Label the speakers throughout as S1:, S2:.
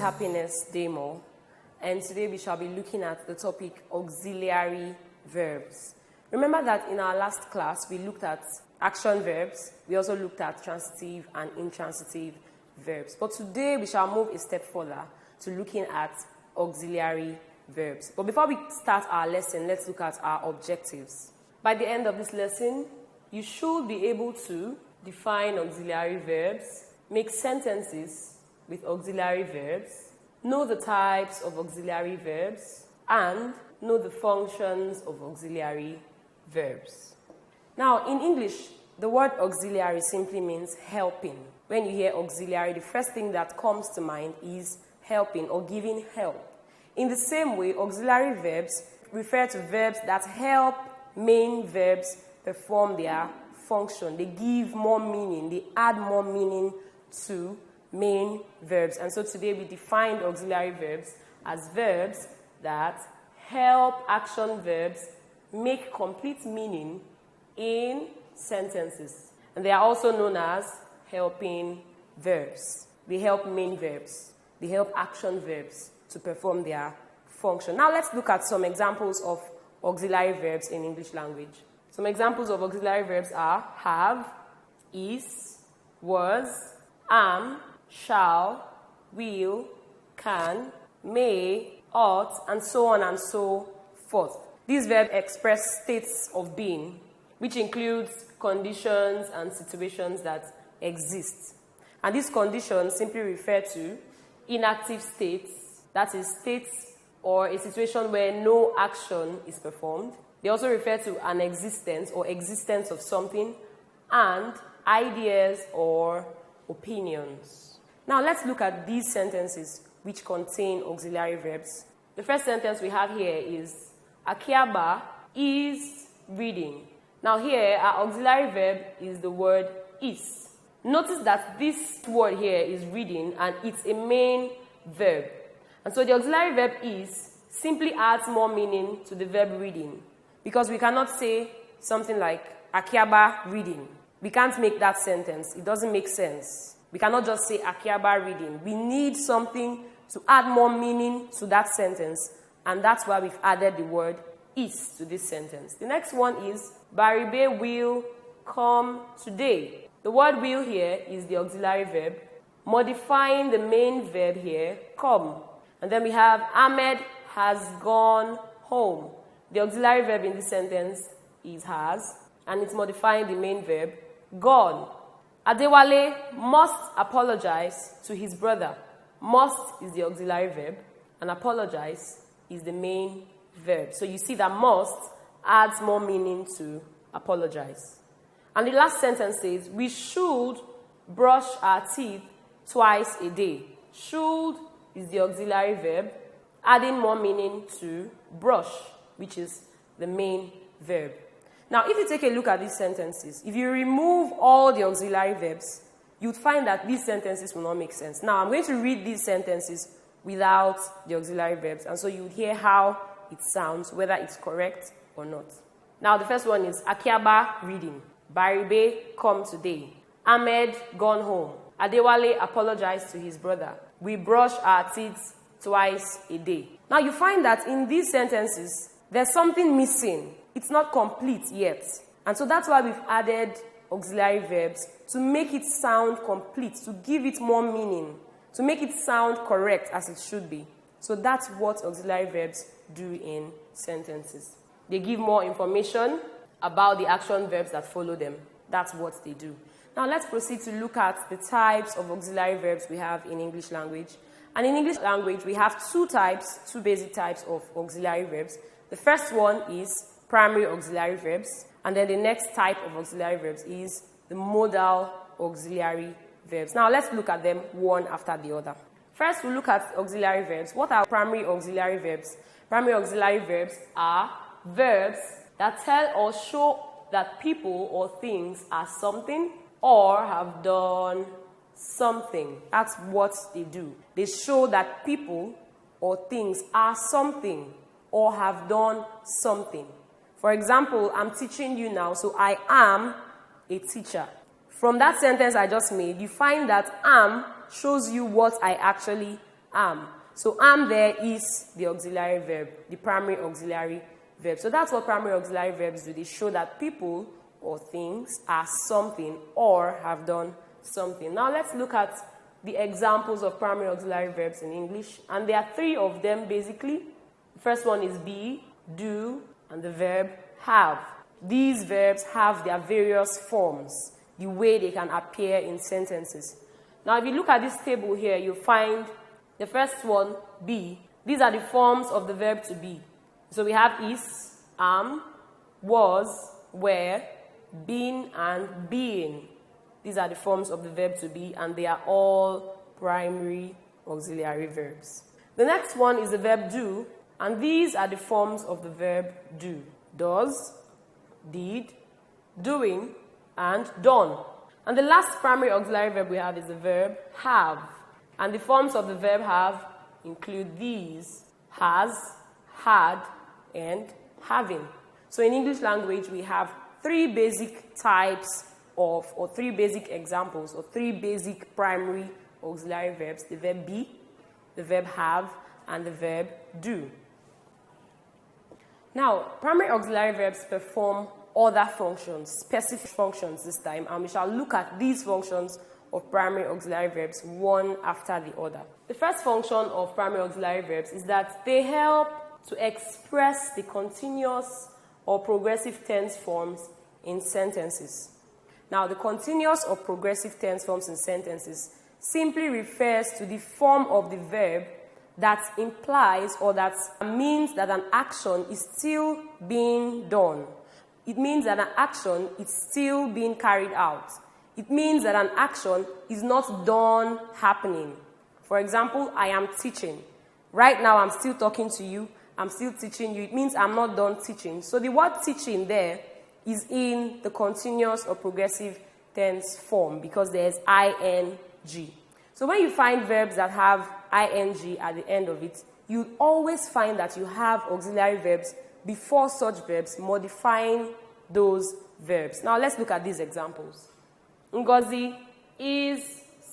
S1: Happiness Demo, and today we shall be looking at the topic auxiliary verbs. Remember that in our last class we looked at action verbs, we also looked at transitive and intransitive verbs. But today we shall move a step further to looking at auxiliary verbs. But before we start our lesson, let's look at our objectives. By the end of this lesson, you should be able to define auxiliary verbs, make sentences with auxiliary verbs, know the types of auxiliary verbs, and know the functions of auxiliary verbs. Now, in English, the word auxiliary simply means helping. When you hear auxiliary, the first thing that comes to mind is helping or giving help. In the same way, auxiliary verbs refer to verbs that help main verbs perform their function. They give more meaning, they add more meaning to main verbs. And so today we defined auxiliary verbs as verbs that help action verbs make complete meaning in sentences. And they are also known as helping verbs. They help main verbs. They help action verbs to perform their function. Now let's look at some examples of auxiliary verbs in English language. Some examples of auxiliary verbs are have, is, was, am, shall, will, can, may, ought, and so on and so forth. These verbs express states of being, which includes conditions and situations that exist. And these conditions simply refer to inactive states, that is, states or a situation where no action is performed. They also refer to an existence or existence of something, and ideas or opinions. Now let's look at these sentences which contain auxiliary verbs. The first sentence we have here is Akiaba is reading. Now here, our auxiliary verb is the word is. Notice that this word here is reading and it's a main verb. And so the auxiliary verb is simply adds more meaning to the verb reading. Because we cannot say something like Akiaba reading. We can't make that sentence. It doesn't make sense. We cannot just say Akiaba reading. We need something to add more meaning to that sentence. And that's why we've added the word is to this sentence. The next one is Baribe will come today. The word will here is the auxiliary verb, modifying the main verb here, come. And then we have Ahmed has gone home. The auxiliary verb in this sentence is has, and it's modifying the main verb, gone. Adewale must apologize to his brother. Must is the auxiliary verb, and apologize is the main verb. So you see that must adds more meaning to apologize. And the last sentence says, we should brush our teeth twice a day. Should is the auxiliary verb, adding more meaning to brush, which is the main verb. Now, if you take a look at these sentences, if you remove all the auxiliary verbs, you'd find that these sentences will not make sense. Now, I'm going to read these sentences without the auxiliary verbs, and so you would hear how it sounds, whether it's correct or not. Now, the first one is Akiaba reading. Baribe come today. Ahmed gone home. Adewale apologized to his brother. We brush our teeth twice a day. Now, you find that in these sentences, there's something missing. It's not complete yet. And so that's why we've added auxiliary verbs to make it sound complete, to give it more meaning, to make it sound correct as it should be. So that's what auxiliary verbs do in sentences. They give more information about the action verbs that follow them. That's what they do. Now let's proceed to look at the types of auxiliary verbs we have in English language. And in English language, we have two basic types of auxiliary verbs. The first one is primary auxiliary verbs, and then the next type of auxiliary verbs is the modal auxiliary verbs. Now let's look at them one after the other. First, we'll look at auxiliary verbs. What are primary auxiliary verbs? Primary auxiliary verbs are verbs that tell or show that people or things are something or have done something. That's what they do. They show that people or things are something or have done something. For example, I'm teaching you now, so I am a teacher. From that sentence I just made, you find that am shows you what I actually am. So am there is the auxiliary verb, the primary auxiliary verb. So that's what primary auxiliary verbs do. They show that people or things are something or have done something. Now let's look at the examples of primary auxiliary verbs in English. And there are 3 of them basically. The first one is be, do, and the verb have. These verbs have their various forms, the way they can appear in sentences. Now if you look at this table here, you'll find the first one, be. These are the forms of the verb to be. So we have is, am, was, were, been, and being. These are the forms of the verb to be, and they are all primary auxiliary verbs. The next one is the verb do, and these are the forms of the verb do. Does, did, doing, and done. And the last primary auxiliary verb we have is the verb have. And the forms of the verb have include these: has, had, and having. So in English language, we have 3 basic types of, or 3 basic examples, or 3 basic primary auxiliary verbs: the verb be, the verb have, and the verb do. Now, primary auxiliary verbs perform other functions, specific functions this time, and we shall look at these functions of primary auxiliary verbs one after the other. The first function of primary auxiliary verbs is that they help to express the continuous or progressive tense forms in sentences. Now, the continuous or progressive tense forms in sentences simply refers to the form of the verb that implies or that means that an action is still being done. It means that an action is still being carried out. It means that an action is not done happening. For example, I am teaching. Right now, I'm still talking to you. I'm still teaching you. It means I'm not done teaching. So the word teaching there is in the continuous or progressive tense form because there's ing. So when you find verbs that have ing at the end of it, you always find that you have auxiliary verbs before such verbs modifying those verbs. Now let's look at these examples. Ngozi is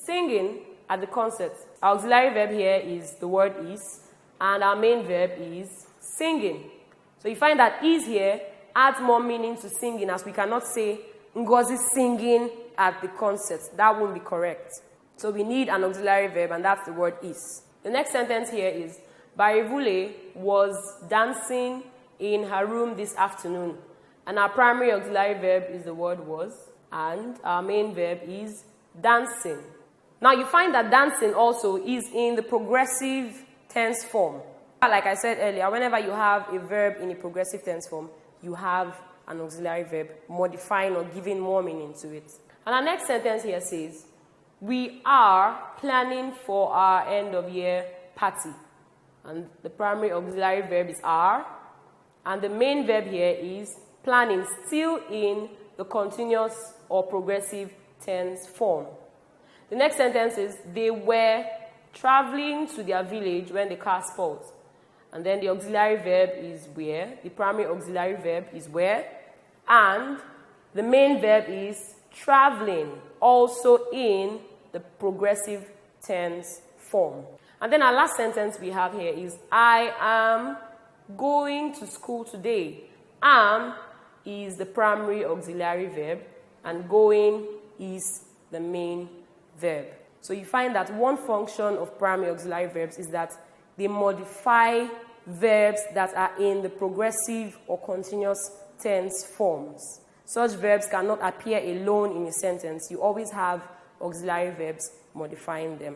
S1: singing at the concert. Our auxiliary verb here is the word is, and our main verb is singing. So you find that is here adds more meaning to singing, as we cannot say Ngozi singing at the concert. That won't be correct. So we need an auxiliary verb, and that's the word is. The next sentence here is, Barivule was dancing in her room this afternoon. And our primary auxiliary verb is the word was, and our main verb is dancing. Now you find that dancing also is in the progressive tense form. Like I said earlier, whenever you have a verb in a progressive tense form, you have an auxiliary verb modifying or giving more meaning to it. And our next sentence here says, we are planning for our end of year party. And the primary auxiliary verb is are, and the main verb here is planning, still in the continuous or progressive tense form. The next sentence is, they were traveling to their village when the car spoiled. And then the auxiliary verb is where, the primary auxiliary verb is where, and the main verb is traveling, also in the progressive tense form. And then our last sentence we have here is, I am going to school today. Am is the primary auxiliary verb, and going is the main verb. So you find that one function of primary auxiliary verbs is that they modify verbs that are in the progressive or continuous tense forms. Such verbs cannot appear alone in a sentence. You always have auxiliary verbs modifying them.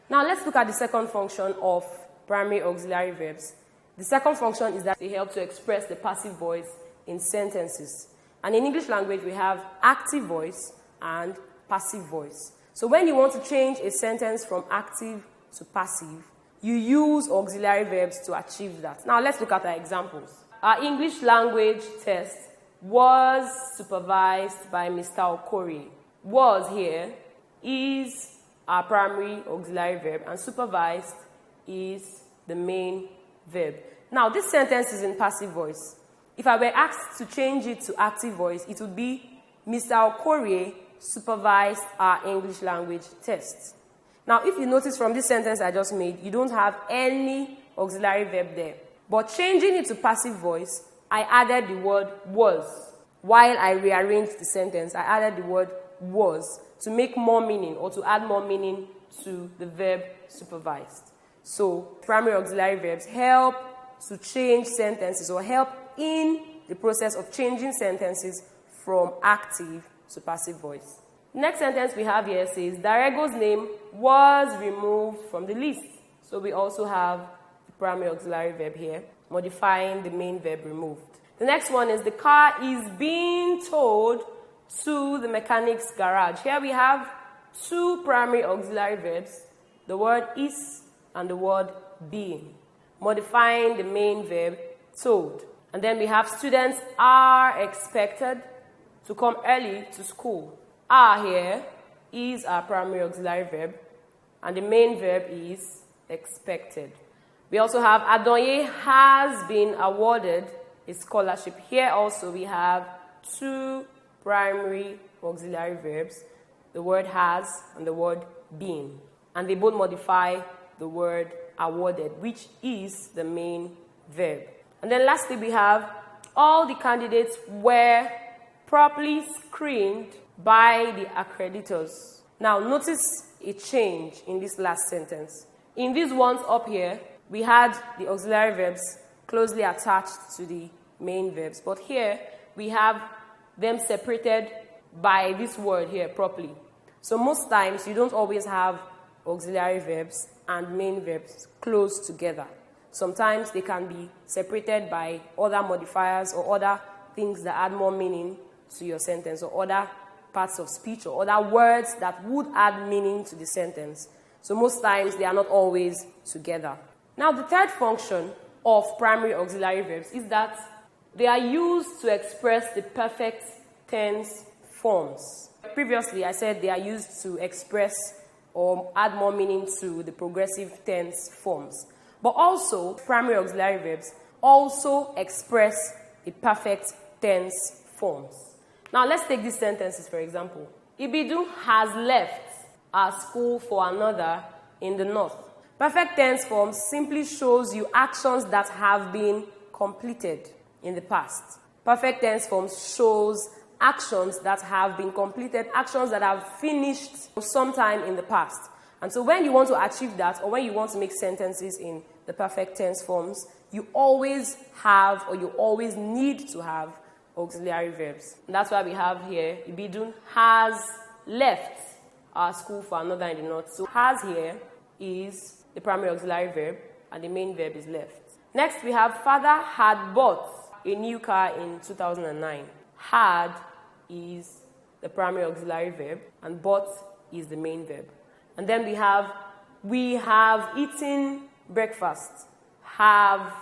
S1: Now let's look at the second function of primary auxiliary verbs. The second function is that they help to express the passive voice in sentences. And in English language, we have active voice and passive voice. So when you want to change a sentence from active to passive, you use auxiliary verbs to achieve that. Now let's look at our examples. Our English language test was supervised by Mr. Okori. Was here is our primary auxiliary verb, and supervised is the main verb. Now this sentence is in passive voice. If I were asked to change it to active voice, it would be Mr. Okorie supervised our English language test. Now, if you notice from this sentence I just made, you don't have any auxiliary verb there. But changing it to passive voice, I added the word was. While I rearranged the sentence, I added the word was to make more meaning or to add more meaning to the verb supervised. So, primary auxiliary verbs help to change sentences or help in the process of changing sentences from active to passive voice. The next sentence we have here says, Darego's name was removed from the list. So we also have the primary auxiliary verb here, modifying the main verb removed. The next one is, the car is being towed to the mechanic's garage. Here we have two primary auxiliary verbs, the word is and the word being, modifying the main verb towed. And then we have, students are expected to come early to school. Are here is our primary auxiliary verb, and the main verb is expected. We also have, Adonye has been awarded a scholarship. Here also we have two primary auxiliary verbs, the word has and the word been. And they both modify the word awarded, which is the main verb. And then lastly we have, all the candidates were properly screened by the accreditors. Now notice a change in this last sentence. In these ones up here, we had the auxiliary verbs closely attached to the main verbs. But here, we have them separated by this word here, properly. So most times, you don't always have auxiliary verbs and main verbs close together. Sometimes they can be separated by other modifiers or other things that add more meaning to your sentence, or other parts of speech or other words that would add meaning to the sentence. So most times they are not always together. Now the third function of primary auxiliary verbs is that they are used to express the perfect tense forms. Previously I said they are used to express or add more meaning to the progressive tense forms. But also primary auxiliary verbs also express the perfect tense forms. Now, let's take these sentences, for example. Ibidu has left our school for another in the north. Perfect tense form simply shows you actions that have been completed in the past. Perfect tense form shows actions that have been completed, actions that have finished sometime in the past. And so when you want to achieve that, or when you want to make sentences in the perfect tense forms, you always have, or you always need to have, auxiliary verbs. And that's why we have here, Ibidun has left our school for another in the north. So has here is the primary auxiliary verb, and the main verb is left. Next we have, father had bought a new car in 2009. Had is the primary auxiliary verb, and bought is the main verb. And then we have eaten breakfast. Have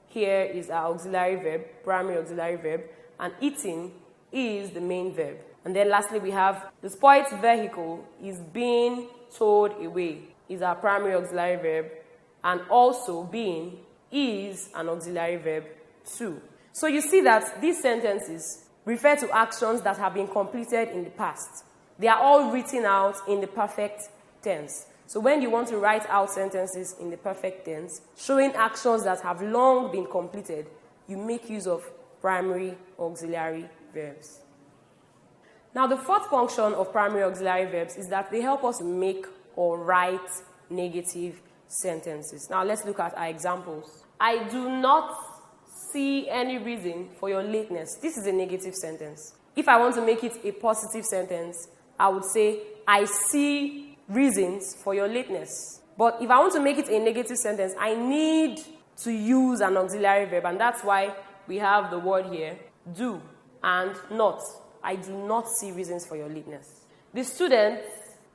S1: here is our auxiliary verb, primary auxiliary verb, and eating is the main verb. And then lastly we have, the spoilt vehicle is being towed away is our primary auxiliary verb, and also being is an auxiliary verb too. So you see that these sentences refer to actions that have been completed in the past. They are all written out in the perfect tense. So when you want to write out sentences in the perfect tense, showing actions that have long been completed, you make use of primary auxiliary verbs. Now the fourth function of primary auxiliary verbs is that they help us make or write negative sentences. Now let's look at our examples. I do not see any reason for your lateness. This is a negative sentence. If I want to make it a positive sentence, I would say, I see reasons for your lateness. But if I want to make it a negative sentence, I need to use an auxiliary verb, and that's why we have the word here, do, and not. I do not see reasons for your lateness. The students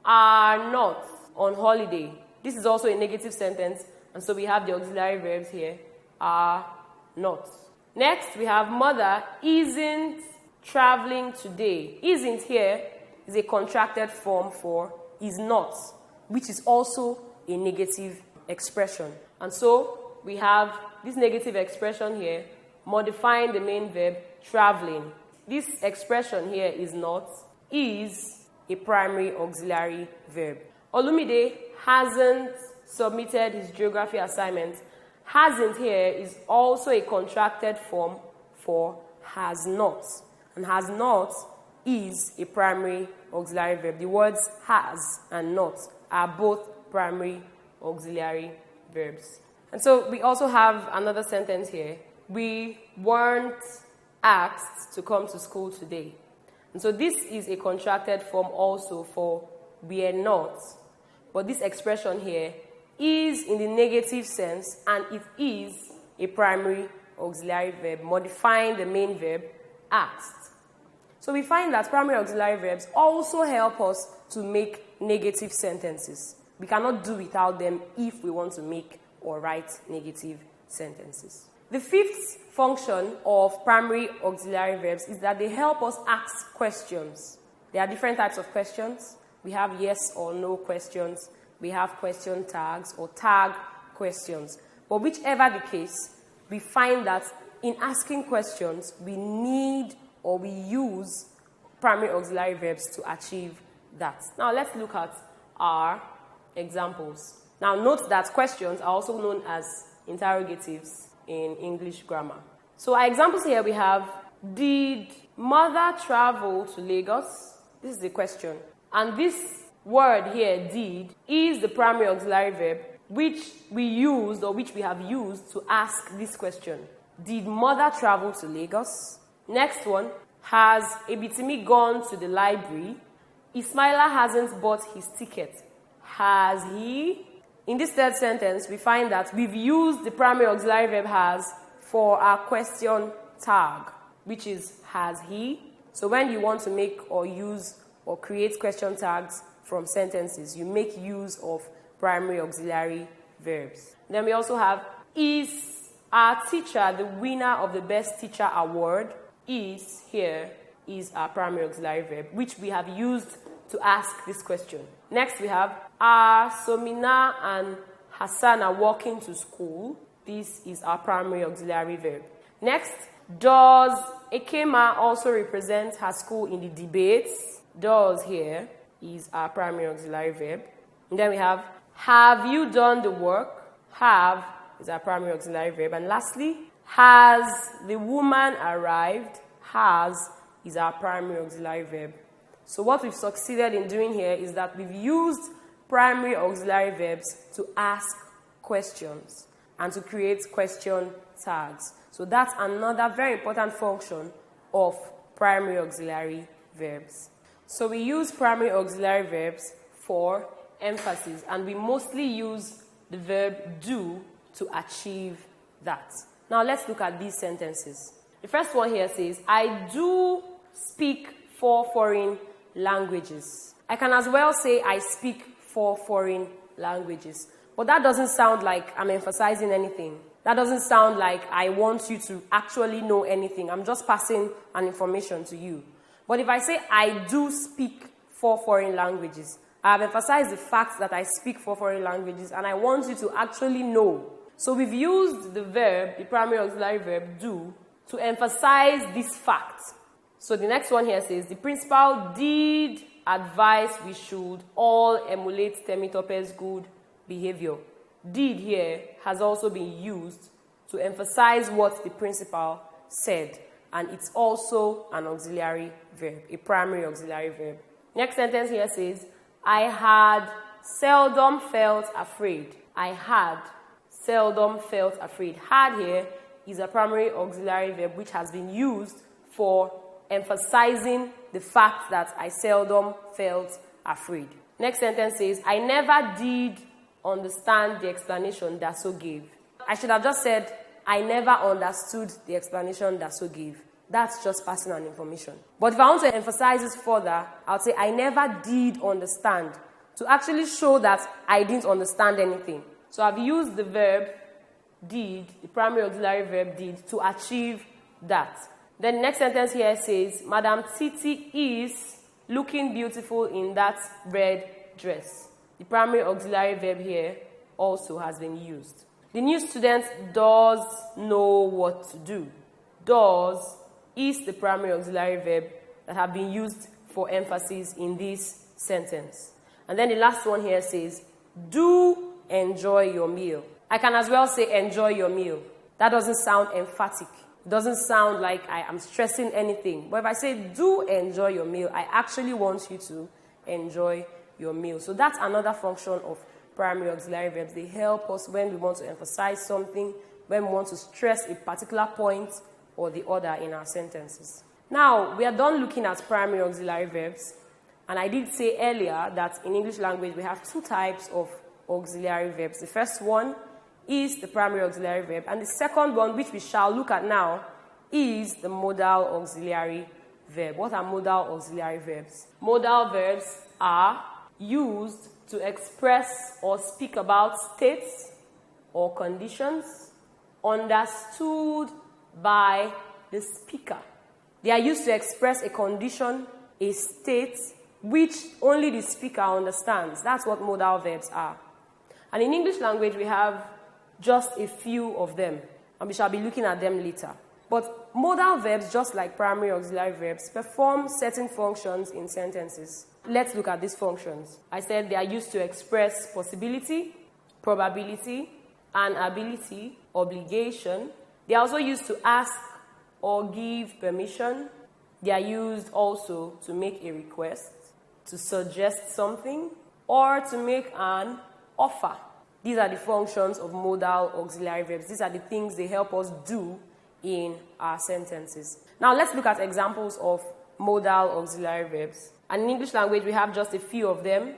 S1: are not on holiday. This is also a negative sentence, and so we have the auxiliary verbs here, are not. Next, we have mother isn't traveling today. Isn't here is a contracted form for is not, which is also a negative expression. And so we have this negative expression here, modifying the main verb, traveling. This expression here is not, is a primary auxiliary verb. Olumide hasn't submitted his geography assignment. Hasn't here is also a contracted form for has not. And has not is a primary auxiliary verb. The words has and not are both primary auxiliary verbs. And so we also have another sentence here. We weren't asked to come to school today. And so this is a contracted form also for we are not. But this expression here is in the negative sense, and it is a primary auxiliary verb, modifying the main verb asked. So we find that primary auxiliary verbs also help us to make negative sentences. We cannot do without them if we want to make or write negative sentences. The fifth function of primary auxiliary verbs is that they help us ask questions. There are different types of questions. We have yes or no questions. We have question tags or tag questions. But whichever the case, we find that in asking questions, we need or we use primary auxiliary verbs to achieve that. Now let's look at our examples. Now note that questions are also known as interrogatives in English grammar. So our examples here we have, did mother travel to Lagos? This is the question. And this word here, did, is the primary auxiliary verb which we used or which we have used to ask this question. Did mother travel to Lagos? Next one, has Ebitimi gone to the library? Ismaila hasn't bought his ticket. Has he? In this third sentence, we find that we've used the primary auxiliary verb has for our question tag, which is has he. So when you want to make or use or create question tags from sentences, you make use of primary auxiliary verbs. Then we also have, is our teacher the winner of the Best Teacher Award? Is here is our primary auxiliary verb, which we have used to ask this question. Next we have, are Somina and Hassan are walking to school? This is our primary auxiliary verb. Next, does Ekema also represent her school in the debates? Does here is our primary auxiliary verb. And then we have you done the work? Have is our primary auxiliary verb. And lastly, has the woman arrived? Has is our primary auxiliary verb. So what we've succeeded in doing here is that we've used primary auxiliary verbs to ask questions and to create question tags. So that's another very important function of primary auxiliary verbs. So we use primary auxiliary verbs for emphasis, and we mostly use the verb do to achieve that. Now let's look at these sentences. The first one here says, I do speak 4 foreign languages. I can as well say I speak 4 foreign languages. But that doesn't sound like I'm emphasizing anything. That doesn't sound like I want you to actually know anything. I'm just passing an information to you. But if I say I do speak 4 foreign languages, I have emphasized the fact that I speak 4 foreign languages, and I want you to actually know. So we've used the verb, the primary auxiliary verb, do, to emphasize this fact. So the next one here says, the principal did advise we should all emulate Temitope's good behavior. Did here has also been used to emphasize what the principal said, and it's also an auxiliary verb, a primary auxiliary verb. Next sentence here says, I had seldom felt afraid. I had seldom felt afraid. Had here is a primary auxiliary verb which has been used for emphasizing the fact that I seldom felt afraid. Next sentence says, I never did understand the explanation Daso gave. I should have just said, I never understood the explanation Daso gave. That's just passing on information. But if I want to emphasize this further, I'll say, I never did understand, to actually show that I didn't understand anything. So I've used the verb did, the primary auxiliary verb did, to achieve that. Then the next sentence here says, Madam Titi is looking beautiful in that red dress. The primary auxiliary verb here also has been used. The new student does know what to do. Does is the primary auxiliary verb that have been used for emphasis in this sentence. And then the last one here says, do enjoy your meal. I can as well say enjoy your meal. That doesn't sound emphatic. It doesn't sound like I am stressing anything. But if I say do enjoy your meal, I actually want you to enjoy your meal. So that's another function of primary auxiliary verbs. They help us when we want to emphasize something, when we want to stress a particular point or the other in our sentences. Now, we are done looking at primary auxiliary verbs. And I did say earlier that in English language we have two types of auxiliary verbs. The first one is the primary auxiliary verb, and the second one, which we shall look at now, is the modal auxiliary verb. What are modal auxiliary verbs? Modal verbs are used to express or speak about states or conditions understood by the speaker. They are used to express a condition, a state, which only the speaker understands. That's what modal verbs are. And in English language, we have just a few of them, and we shall be looking at them later. But modal verbs, just like primary auxiliary verbs, perform certain functions in sentences. Let's look at these functions. I said they are used to express possibility, probability, and ability, obligation. They are also used to ask or give permission. They are used also to make a request, to suggest something, or to make an offer. These are the functions of modal auxiliary verbs. These are the things they help us do in our sentences. Now let's look at examples of modal auxiliary verbs. And in English language, we have just a few of them.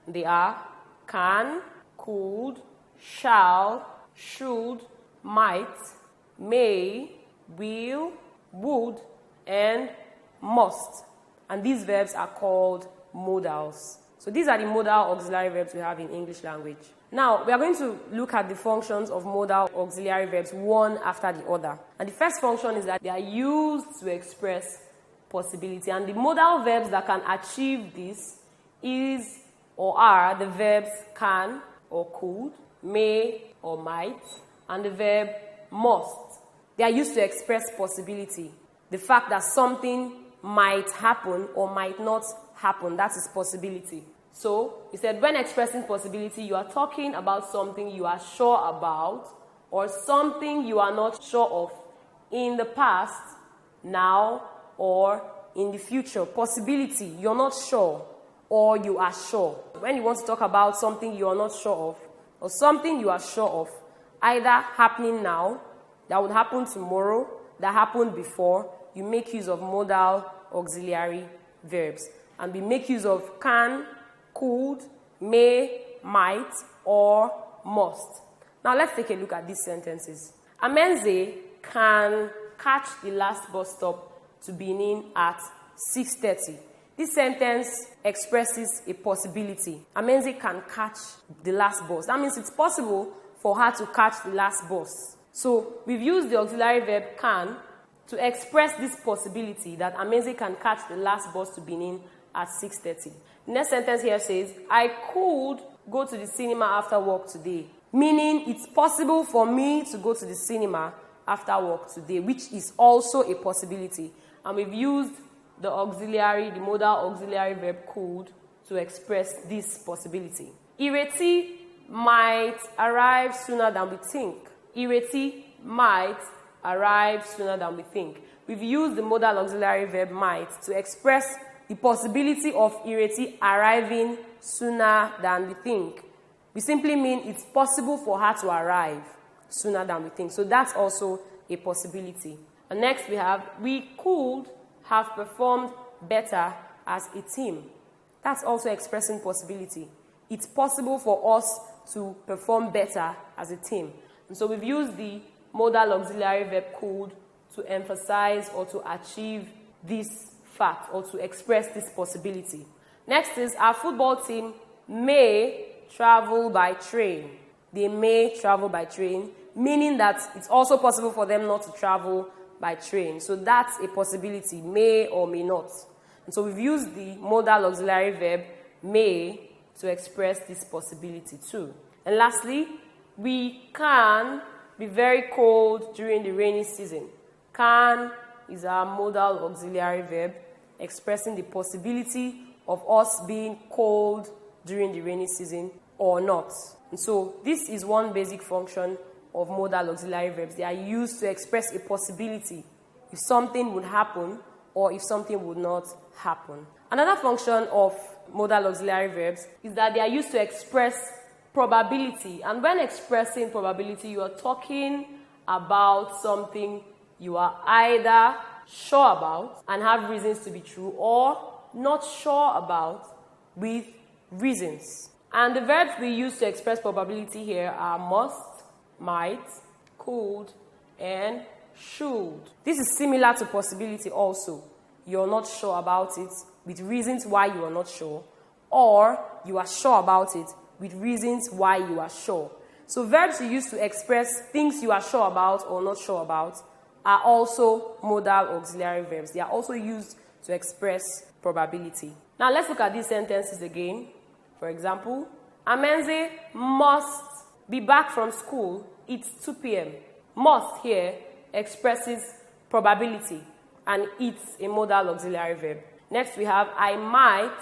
S1: They are can, could, shall, should, might, may, will, would, and must. And these verbs are called modals. So these are the modal auxiliary verbs we have in English language. Now, we are going to look at the functions of modal auxiliary verbs one after the other. And the first function is that they are used to express possibility. And the modal verbs that can achieve this is or are the verbs can or could, may or might, and the verb must. They are used to express possibility. The fact that something might happen or might not happen, that is possibility. So, he said when expressing possibility, you are talking about something you are sure about or something you are not sure of in the past, now, or in the future. Possibility, you're not sure or you are sure. When you want to talk about something you are not sure of or something you are sure of, either happening now, that would happen tomorrow, that happened before, you make use of modal auxiliary verbs. And we make use of can, could, may, might, or must. Now let's take a look at these sentences. Amenze can catch the last bus stop to Benin at 6:30. This sentence expresses a possibility. Amenze can catch the last bus. That means it's possible for her to catch the last bus. So we've used the auxiliary verb can to express this possibility that Amenze can catch the last bus to Benin at 6:30. The next sentence here says, I could go to the cinema after work today. Meaning it's possible for me to go to the cinema after work today, which is also a possibility. And we've used the modal auxiliary verb could to express this possibility. Ireti might arrive sooner than we think. Ireti might arrive sooner than we think. We've used the modal auxiliary verb might to express the possibility of Ireti arriving sooner than we think. We simply mean it's possible for her to arrive sooner than we think. So that's also a possibility. And next we have, we could have performed better as a team. That's also expressing possibility. It's possible for us to perform better as a team. And so we've used the modal auxiliary verb could to emphasize or to achieve this fact or to express this possibility. Next is our football team may travel by train. They may travel by train, meaning that it's also possible for them not to travel by train. So that's a possibility, may or may not. And so we've used the modal auxiliary verb may to express this possibility too. And lastly, we can be very cold during the rainy season. Can is our modal auxiliary verb expressing the possibility of us being cold during the rainy season or not. And so this is one basic function of modal auxiliary verbs. They are used to express a possibility if something would happen or if something would not happen. Another function of modal auxiliary verbs is that they are used to express probability. And when expressing probability, you are talking about something you are either sure about and have reasons to be true, or not sure about with reasons. And the verbs we use to express probability here are must, might, could, and should. This is similar to possibility also. You're not sure about it with reasons why you are not sure, or you are sure about it with reasons why you are sure. So verbs you use to express things you are sure about or not sure about are also modal auxiliary verbs. They are also used to express probability. Now let's look at these sentences again. For example, Amenze must be back from school. It's 2 p.m. Must here expresses probability, and it's a modal auxiliary verb. Next we have, I might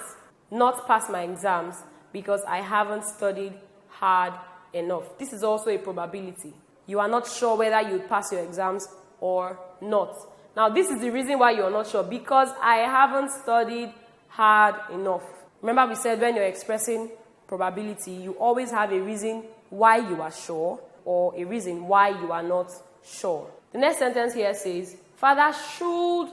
S1: not pass my exams because I haven't studied hard enough. This is also a probability. You are not sure whether you pass your exams or not. Now, this is the reason why you are not sure, because I haven't studied hard enough. Remember we said when you're expressing probability, you always have a reason why you are sure or a reason why you are not sure. The next sentence here says, Father should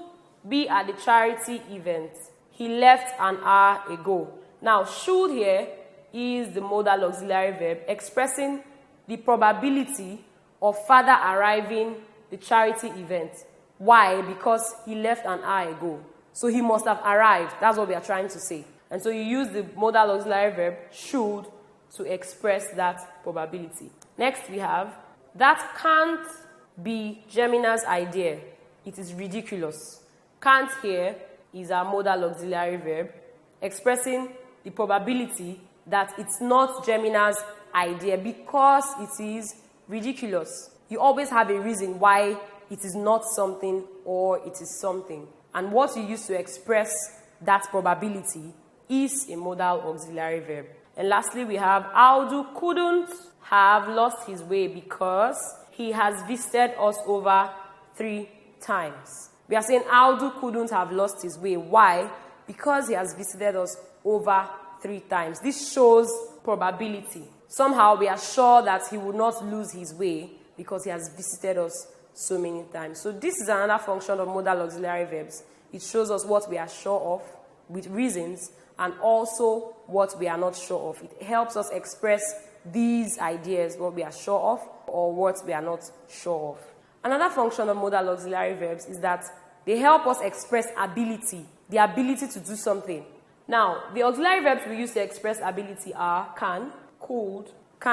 S1: be at the charity event. He left an hour ago. Now, should here is the modal auxiliary verb expressing the probability of father arriving the charity event. Why? Because he left an hour ago. So he must have arrived. That's what we are trying to say. And so you use the modal auxiliary verb should to express that probability. Next we have, that can't be Gemina's idea. It is ridiculous. Can't here is our modal auxiliary verb expressing the probability that it's not Gemina's idea because it is ridiculous. You always have a reason why it is not something or it is something. And what you use to express that probability is a modal auxiliary verb. And lastly, we have Audu couldn't have lost his way because he has visited us over 3 times. We are saying Audu couldn't have lost his way. Why? Because he has visited us over 3 times. This shows probability. Somehow we are sure that he will not lose his way because he has visited us so many times. So this is another function of modal auxiliary verbs. It shows us what we are sure of with reasons and also what we are not sure of. It helps us express these ideas, what we are sure of or what we are not sure of. Another function of modal auxiliary verbs is that they help us express ability, the ability to do something. Now, the auxiliary verbs we use to express ability are can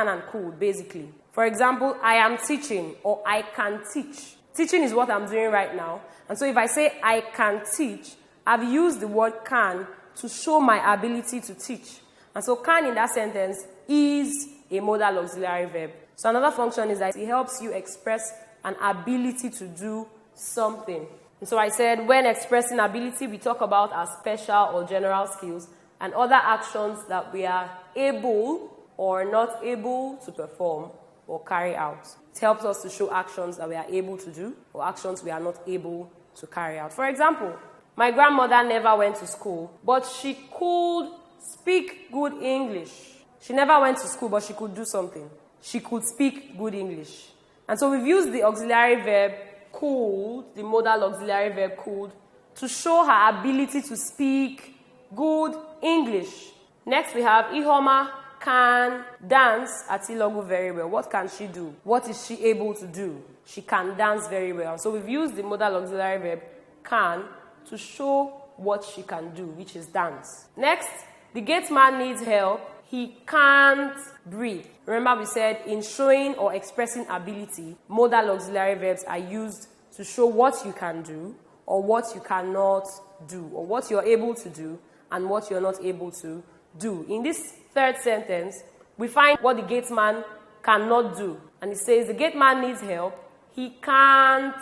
S1: and could, basically. For example, I am teaching or I can teach. Teaching is what I'm doing right now. And so if I say I can teach, I've used the word can to show my ability to teach. And so can in that sentence is a modal auxiliary verb. So another function is that it helps you express an ability to do something. And so I said when expressing ability, we talk about our special or general skills and other actions that we are able or not able to perform or carry out. It helps us to show actions that we are able to do or actions we are not able to carry out. For example, my grandmother never went to school, but she could speak good English. She never went to school, but she could do something. She could speak good English. And so we've used the auxiliary verb could, the modal auxiliary verb could, to show her ability to speak good English. Next we have Ihoma can dance at Ilogu very well. What can she do? What is she able to do? She can dance very well. So we've used the modal auxiliary verb can to show what she can do, which is dance. Next, the gate man needs help. He can't breathe. Remember we said in showing or expressing ability, modal auxiliary verbs are used to show what you can do or what you cannot do, or what you're able to do and what you're not able to do. In this third sentence, we find what the gate man cannot do. And it says the gate man needs help. He can't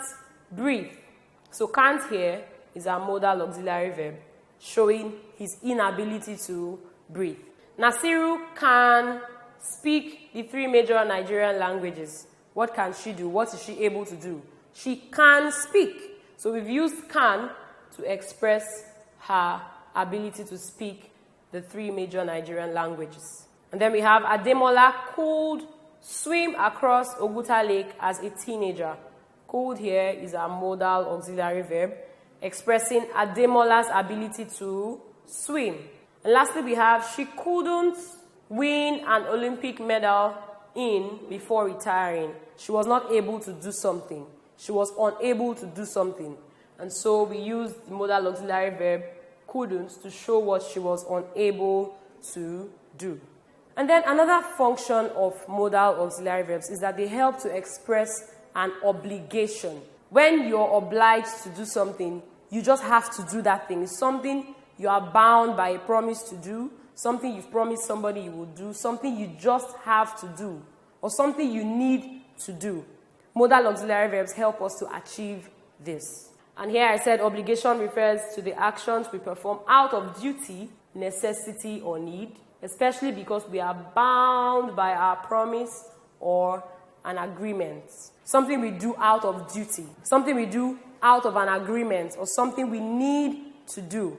S1: breathe. So can't here is our modal auxiliary verb showing his inability to breathe. Nasiru can speak the 3 major Nigerian languages. What can she do? What is she able to do? She can speak. So we've used can to express her ability to speak the 3 major Nigerian languages. And then we have Ademola could swim across Oguta Lake as a teenager. Could here is a modal auxiliary verb expressing Ademola's ability to swim. And lastly, we have she couldn't win an Olympic medal before retiring. She was not able to do something. She was unable to do something. And so we used the modal auxiliary verb couldn't to show what she was unable to do. And then another function of modal auxiliary verbs is that they help to express an obligation. When you're obliged to do something, you just have to do that thing. It's something you are bound by a promise to do, something you've promised somebody you will do, something you just have to do, or something you need to do. Modal auxiliary verbs help us to achieve this. And here I said obligation refers to the actions we perform out of duty, necessity, or need, especially because we are bound by our promise or an agreement. Something we do out of duty, something we do out of an agreement, or something we need to do.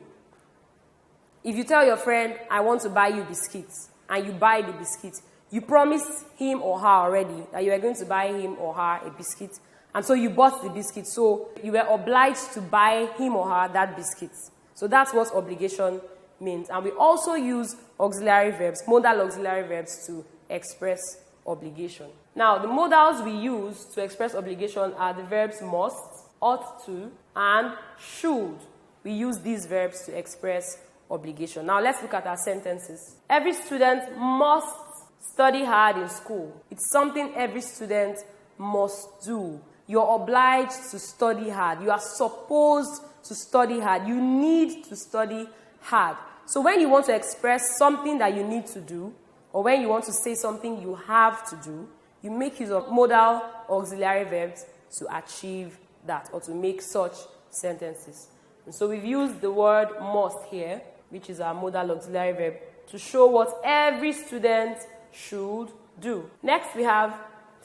S1: If you tell your friend, I want to buy you biscuits, and you buy the biscuit, you promised him or her already that you were going to buy him or her a biscuit, and so you bought the biscuit, so you were obliged to buy him or her that biscuit. So that's what obligation means. And we also use auxiliary verbs, modal auxiliary verbs, to express obligation. Now, the modals we use to express obligation are the verbs must, ought to, and should. We use these verbs to express obligation. Now, let's look at our sentences. Every student must study hard in school. It's something every student must do. You're obliged to study hard. You are supposed to study hard. You need to study hard. So when you want to express something that you need to do, or when you want to say something you have to do, you make use of modal auxiliary verbs to achieve that, or to make such sentences. And so we've used the word must here, which is our modal auxiliary verb, to show what every student should do. Next, we have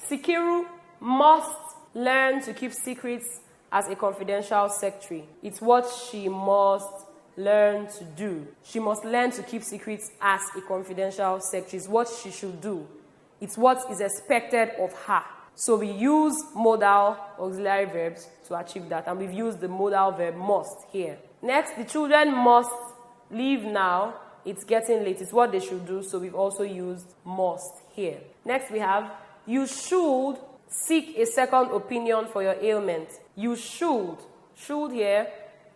S1: Sikiru must learn to keep secrets as a confidential secretary. It's what she must learn to do. She must learn to keep secrets as a confidential secretary. It's what she should do. It's what is expected of her. So we use modal auxiliary verbs to achieve that, and we've used the modal verb must here. Next, the children must leave now. It's getting late. It's what they should do, so we've also used must here. Next, we have you should seek a second opinion for your ailment. You should. Should here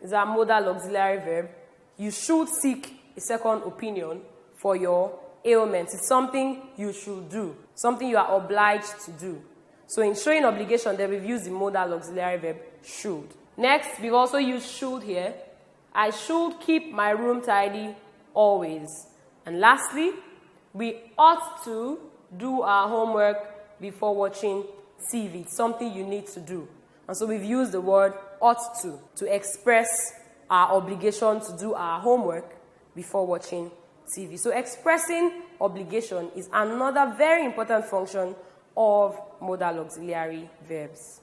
S1: is our modal auxiliary verb. You should seek a second opinion for your ailment. It's something you should do, something you are obliged to do. So in showing obligation, then we've used the modal auxiliary verb should. Next, we've also used should here. I should keep my room tidy always. And lastly, we ought to do our homework before watching TV. It's something you need to do. And so we've used the word ought to express our obligation to do our homework before watching TV. So expressing obligation is another very important function of modal auxiliary verbs.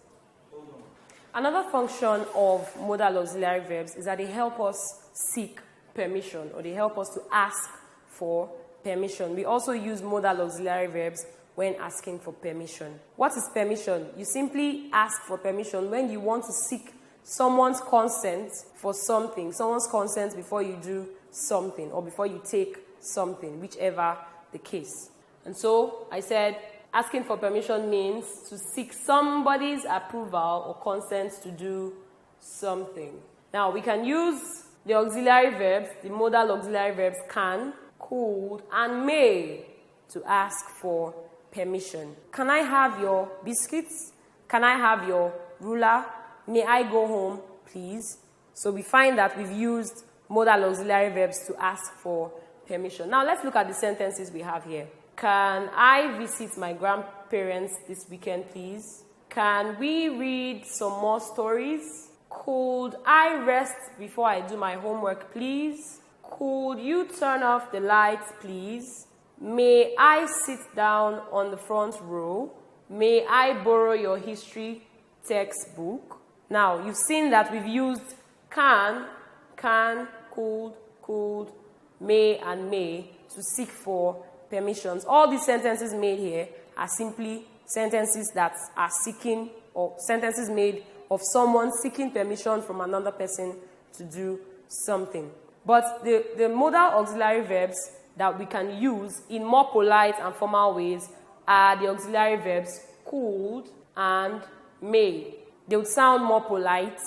S1: Another function of modal auxiliary verbs is that they help us seek permission, or they help us to ask for permission. We also use modal auxiliary verbs when asking for permission. What is permission? You simply ask for permission when you want to seek someone's consent for something, someone's consent before you do something, or before you take something, whichever the case. And so I said asking for permission means to seek somebody's approval or consent to do something. Now, we can use the auxiliary verbs, the modal auxiliary verbs can, could, and may to ask for permission. Can I have your biscuits? Can I have your ruler? May I go home, please? So we find that we've used modal auxiliary verbs to ask for permission. Now let's look at the sentences we have here. Can I visit my grandparents this weekend, please? Can we read some more stories? Could I rest before I do my homework, please? Could you turn off the lights, please? May I sit down on the front row? May I borrow your history textbook? Now, you've seen that we've used can, could, may, and may to seek for permissions. All these sentences made here are simply sentences that are seeking, or sentences made of someone seeking permission from another person to do something. But the modal auxiliary verbs that we can use in more polite and formal ways are the auxiliary verbs could and may. They would sound more polite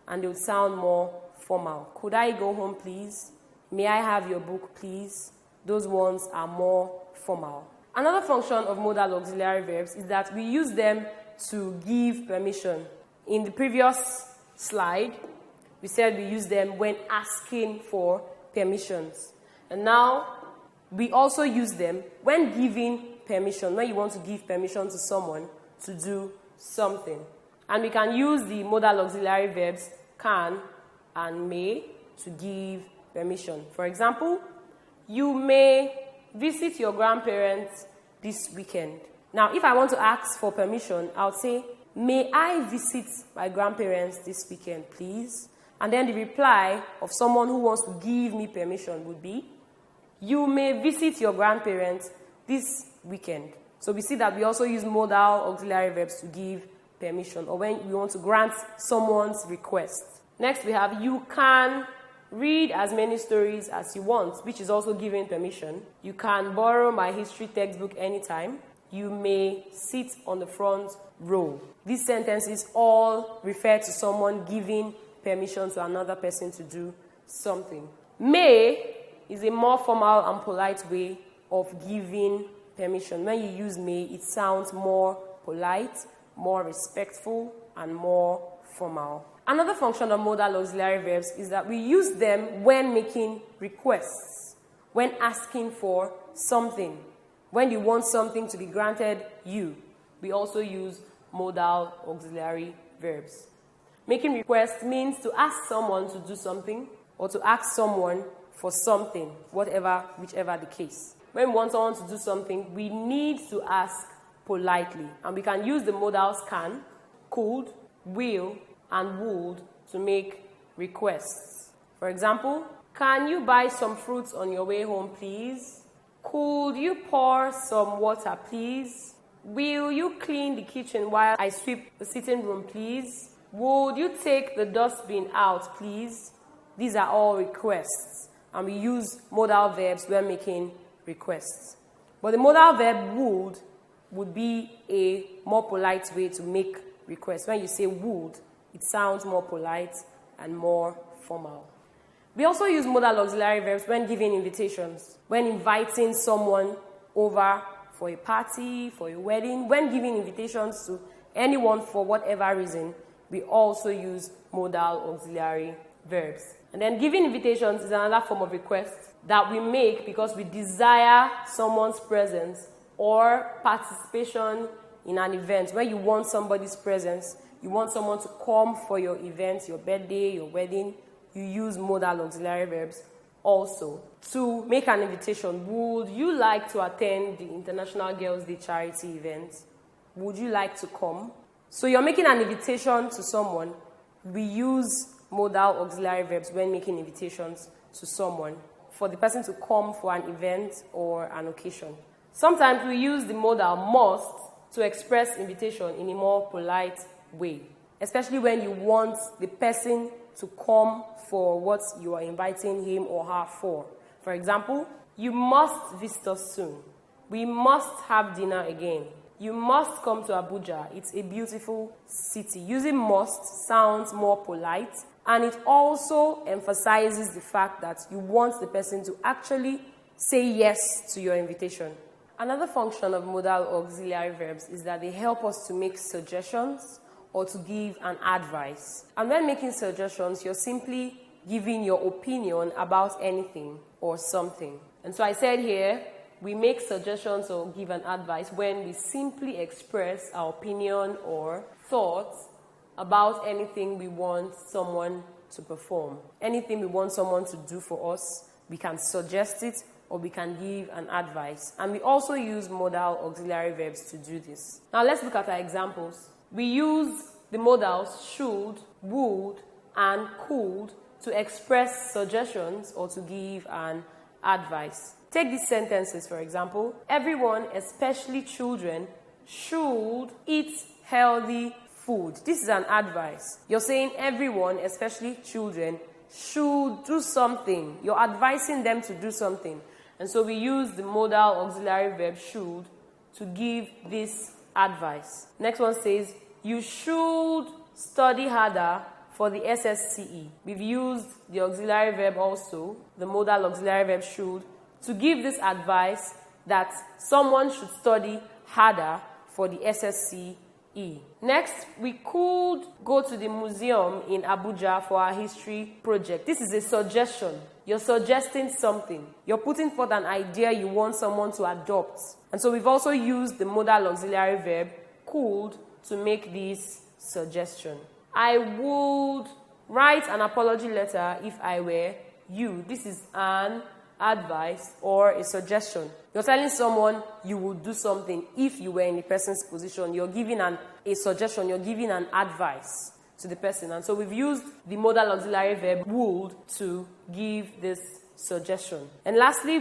S1: and they would sound more formal. Could I go home, please? May I have your book, please? Those ones are more formal. Another function of modal auxiliary verbs is that we use them to give permission. In the previous slide, we said we use them when asking for permissions. And now, we also use them when giving permission, when you want to give permission to someone to do something. And we can use the modal auxiliary verbs can and may to give permission. For example, you may visit your grandparents this weekend. Now, if I want to ask for permission, I'll say, may I visit my grandparents this weekend, please? And then the reply of someone who wants to give me permission would be, you may visit your grandparents this weekend. So we see that we also use modal auxiliary verbs to give permission, or when we want to grant someone's request. Next, we have you can read as many stories as you want, which is also giving permission. You can borrow my history textbook anytime. You may sit on the front row. These sentences all refer to someone giving permission to another person to do something. May is a more formal and polite way of giving permission. When you use may, it sounds more polite, more respectful, and more formal. Another function of modal auxiliary verbs is that we use them when making requests, when asking for something. When you want something to be granted you, we also use modal auxiliary verbs. Making requests means to ask someone to do something or to ask someone for something, whichever the case. When we want someone to do something, we need to ask politely. And we can use the modals can, could, will, and would to make requests. For example, can you buy some fruits on your way home, please? Could you pour some water, please? Will you clean the kitchen while I sweep the sitting room, please? Would you take the dustbin out, please? These are all requests, and we use modal verbs when making requests. But the modal verb would be a more polite way to make requests. When you say would, it sounds more polite and more formal. We also use modal auxiliary verbs when giving invitations, when inviting someone over for a party, for a wedding, when giving invitations to anyone for whatever reason. We also use modal auxiliary verbs. And then giving invitations is another form of request that we make because we desire someone's presence or participation in an event. Where you want somebody's presence, you want someone to come for your event, your birthday, your wedding, you use modal auxiliary verbs also. To make an invitation, would you like to attend the International Girls' Day charity event? Would you like to come? So you're making an invitation to someone. We use modal auxiliary verbs when making invitations to someone for the person to come for an event or an occasion. Sometimes we use the modal must to express invitation in a more polite way, especially when you want the person to come for what you are inviting him or her for. For example, you must visit us soon. We must have dinner again. You must come to Abuja. It's a beautiful city. Using must sounds more polite, and it also emphasizes the fact that you want the person to actually say yes to your invitation. Another function of modal auxiliary verbs is that they help us to make suggestions or to give an advice. And when making suggestions, you're simply giving your opinion about anything or something. And so I said here, we make suggestions or give an advice when we simply express our opinion or thoughts about anything we want someone to perform, anything we want someone to do for us, we can suggest it, or we can give an advice. And we also use modal auxiliary verbs to do this. Now let's look at our examples. We use the modals should, would, and could to express suggestions or to give an advice. Take these sentences, for example. Everyone, especially children, should eat healthy food. This is an advice. You're saying everyone, especially children, should do something. You're advising them to do something. And so we use the modal auxiliary verb should to give this advice. Next one says, you should study harder for the SSCE. We've used the auxiliary verb also, the modal auxiliary verb should, to give this advice that someone should study harder for the SSCE. Next, we could go to the museum in Abuja for our history project. This is a suggestion. You're suggesting something. You're putting forth an idea you want someone to adopt. And so we've also used the modal auxiliary verb could to make this suggestion. I would write an apology letter if I were you. This is an advice or a suggestion. You're telling someone you would do something if you were in the person's position. You're giving a suggestion, you're giving an advice to the person. And so we've used the modal auxiliary verb would to give this suggestion. And lastly,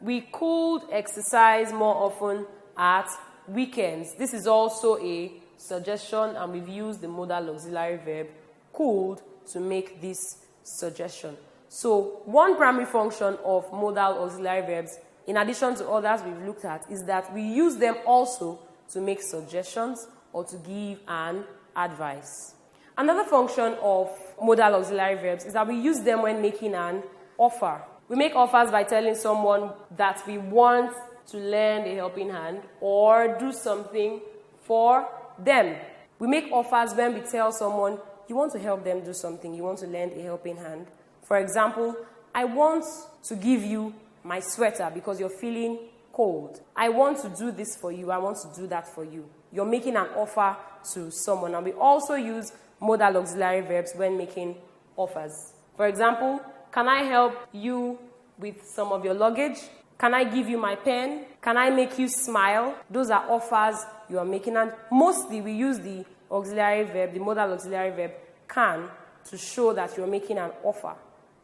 S1: we could exercise more often at weekends. This is also a suggestion, and we've used the modal auxiliary verb could to make this suggestion. So one primary function of modal auxiliary verbs, in addition to others we've looked at, is that we use them also to make suggestions or to give an advice. Another function of modal auxiliary verbs is that we use them when making an offer. We make offers by telling someone that we want to lend a helping hand or do something for them. We make offers when we tell someone you want to help them do something, you want to lend a helping hand. For example, I want to give you my sweater because you're feeling cold. I want to do this for you. I want to do that for you. You're making an offer to someone. And we also use modal auxiliary verbs when making offers. For example, can I help you with some of your luggage? Can I give you my pen? Can I make you smile? Those are offers you are making. And mostly we use the auxiliary verb, the modal auxiliary verb can, to show that you're making an offer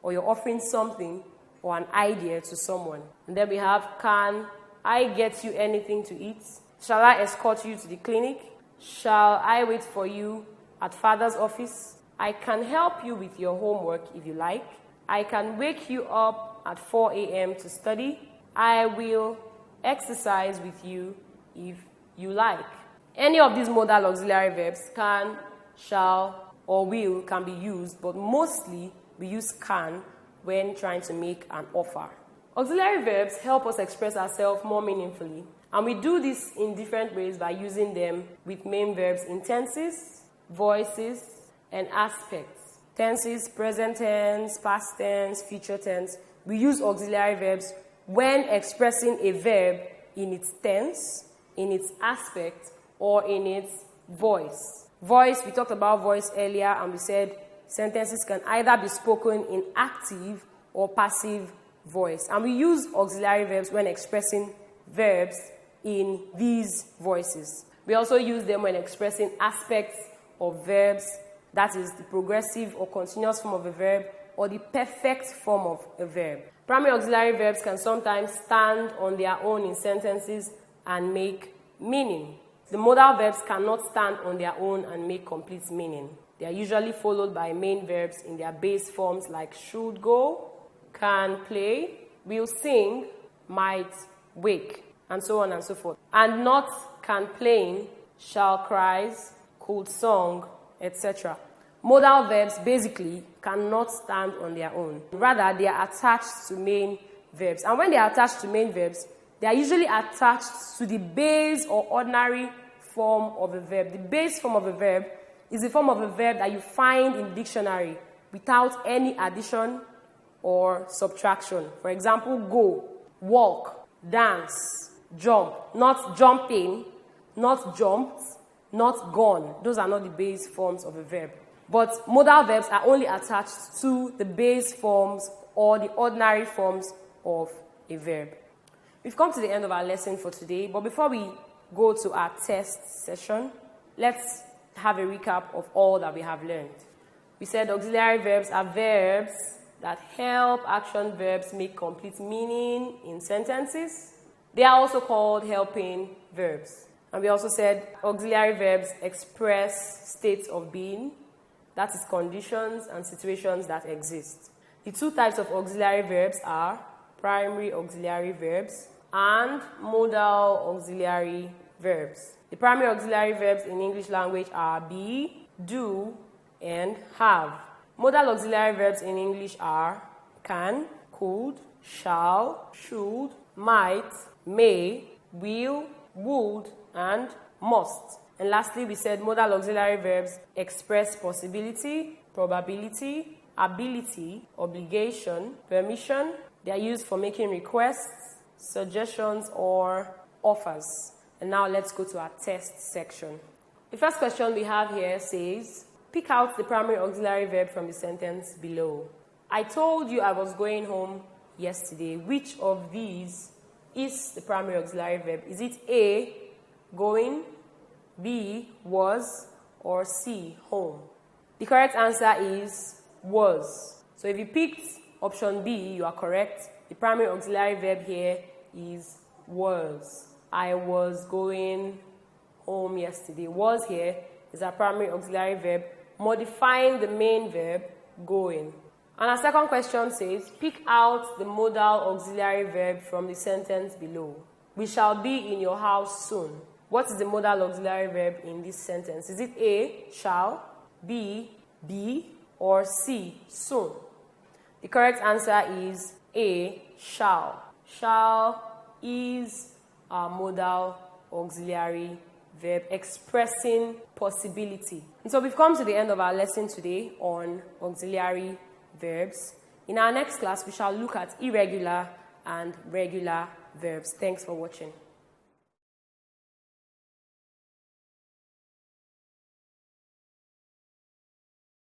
S1: or you're offering something or an idea to someone. And then we have, can I get you anything to eat? Shall I escort you to the clinic? Shall I wait for you at father's office? I can help you with your homework if you like. I can wake you up at 4 a.m. to study. I will exercise with you if you like. Any of these modal auxiliary verbs, can, shall, or will, can be used, but mostly we use can when trying to make an offer. Auxiliary verbs help us express ourselves more meaningfully, and we do this in different ways by using them with main verbs in tenses, voices, and aspects. Tenses, present tense, past tense, future tense. We use auxiliary verbs when expressing a verb in its tense, in its aspect, or in its voice. Voice, we talked about voice earlier, and we said sentences can either be spoken in active or passive voice. And we use auxiliary verbs when expressing verbs in these voices. We also use them when expressing aspects of verbs, that is the progressive or continuous form of a verb or the perfect form of a verb. Primary auxiliary verbs can sometimes stand on their own in sentences and make meaning. The modal verbs cannot stand on their own and make complete meaning. They are usually followed by main verbs in their base forms like should go, can play, will sing, might wake, and so on and so forth. And not can playing, shall cries, could song, etc. Modal verbs basically cannot stand on their own. Rather, they are attached to main verbs. And when they are attached to main verbs, they are usually attached to the base or ordinary form of a verb. The base form of a verb is the form of a verb that you find in the dictionary without any addition or subtraction. For example, go, walk, dance, jump. Not jumping, not jumped, not gone. Those are not the base forms of a verb. But modal verbs are only attached to the base forms or the ordinary forms of a verb. We've come to the end of our lesson for today, but before we go to our test session, let's have a recap of all that we have learned. We said auxiliary verbs are verbs that help action verbs make complete meaning in sentences. They are also called helping verbs. And we also said auxiliary verbs express states of being, that is conditions and situations that exist. The two types of auxiliary verbs are primary auxiliary verbs and modal auxiliary verbs. The primary auxiliary verbs in English language are be, do, and have. Modal auxiliary verbs in English are can, could, shall, should, might, may, will, would, and must. And lastly, we said modal auxiliary verbs express possibility, probability, ability, obligation, permission. They are used for making requests, suggestions, or offers. And now let's go to our test section. The first question we have here says, pick out the primary auxiliary verb from the sentence below. I told you I was going home yesterday. Which of these is the primary auxiliary verb? Is it A, going, B, was, or C, home? The correct answer is was. So if you picked option B, you are correct. The primary auxiliary verb here is was. I was going home yesterday. Was here is our primary auxiliary verb, modifying the main verb, going. And our second question says, pick out the modal auxiliary verb from the sentence below. We shall be in your house soon. What is the modal auxiliary verb in this sentence? Is it A, shall, B, be, or C, soon? The correct answer is A, shall. Shall is our modal auxiliary verb expressing possibility. And so we've come to the end of our lesson today on auxiliary verbs. In our next class, we shall look at irregular and regular verbs. Thanks for watching.